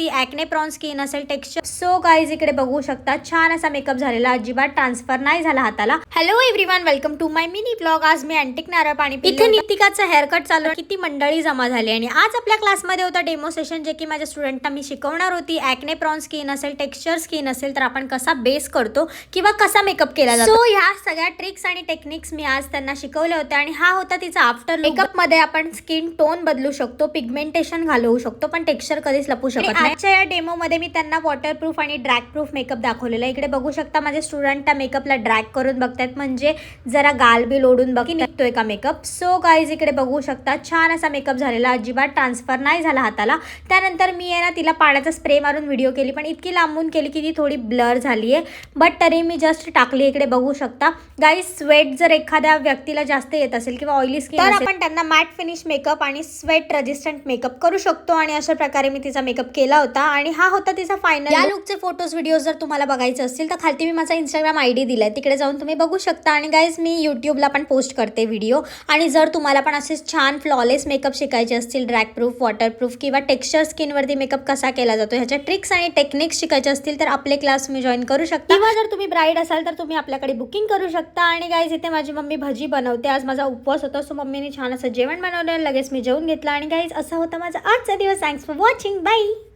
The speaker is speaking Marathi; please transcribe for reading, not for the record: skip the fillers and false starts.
ती ॲक्ने प्रॉन स्किन असेल, टेक्स्चर. सो गाईज इकडे बघू शकता छान असा मेकअप झालेला, अजिबात ट्रान्सफर नाही झाला हाताला. Hello everyone, welcome to my mini blog. आज मी अँटिक नारळ पाणी इथे नितिकाचं हेअरकट चालू आहे. किती मंडळी जमा झाली आणि आज आपल्या क्लासमध्ये होता डेमो सेशन, जे की माझ्या स्टुडंटना मी शिकवणार होती. ॲक्ने प्रॉन स्किन असेल, टेक्स्चर स्किन असेल तर आपण कसा बेस करतो किंवा कसा मेकअप केला जातो. सो ह्या सगळ्या ट्रिक्स आणि टेक्निक्स मी आज त्यांना शिकवल्या होत्या आणि हा होता तिचा आफ्टर लुक. मेकअप मध्ये आपण स्किन टोन बदलू शकतो, पिगमेंटेशन घालवू शकतो, पण टेक्स्चर कधीच लपू शकत नाही. आजच्या या डेमो मध्ये मी त्यांना वॉटरप्रूफ आणि ड्रॅग प्रूफ मेकअप दाखवलेला. इकडे बघू शकता माझे स्टुडंट त्या मेकअपला ड्रॅग करून बघतात, म्हणजे जरा गाल बिल ओढून बघ निघतोय का मेकअप. सो गाईज इकडे बघू शकता छान असा मेकअप झालेला, अजिबात ट्रान्सफर नाही झाला हाताला. त्यानंतर मी आहे ना तिला पाण्याचा स्प्रे मारून व्हिडिओ केली, पण इतकी लांबून केली की ती थोडी ब्लर झाली आहे, बट तरी मी जस्ट टाकली. इकडे बघू शकता गाईज, स्वेट जर एखाद्या व्यक्तीला जास्त येत असेल किंवा ऑइली स्किन तर आपण त्यांना मॅट फिनिश मेकअप आणि स्वेट रेजिस्टंट मेकअप करू शकतो. आणि अशा प्रकारे मी तिचा मेकअप केला होता आणि हा होता तिचा फायनल. या लुकचे फोटोज व्हिडिओज जर तुम्हाला बघायचे असतील तर खालती मी माझा इंस्टाग्राम आयडी दिलाय, तिकडे जाऊन तुम्ही बघू शकता. आणि गाईज मी यूट्यूबला पण पोस्ट करते व्हिडिओ. आणि जर तुम्हाला पण असे छान फ्लॉलेस मेकअप शिकायचे असतील, ड्रॅग प्रूफ, वॉटरप्रूफ किंवा टेक्स्चर स्किनवरती मेकअप कसा केला जातो ह्याच्या ट्रिक्स आणि टेक्निक्स शिकायचे असतील तर आपले क्लास तुम्ही जॉईन करू शकता. किंवा जर तुम्ही ब्राईड असाल तर तुम्ही आपल्याकडे बुकिंग करू शकता. आणि गाईज इथे माझी मम्मी भजी बनवते, आज माझा उपवास होता, सो मम्मीने छान असं जेवण बनवलं, लगेच मी जेवून घेतलं. आणि गाईज असा होता माझा आजचा दिवस. Thanks for watching, bye.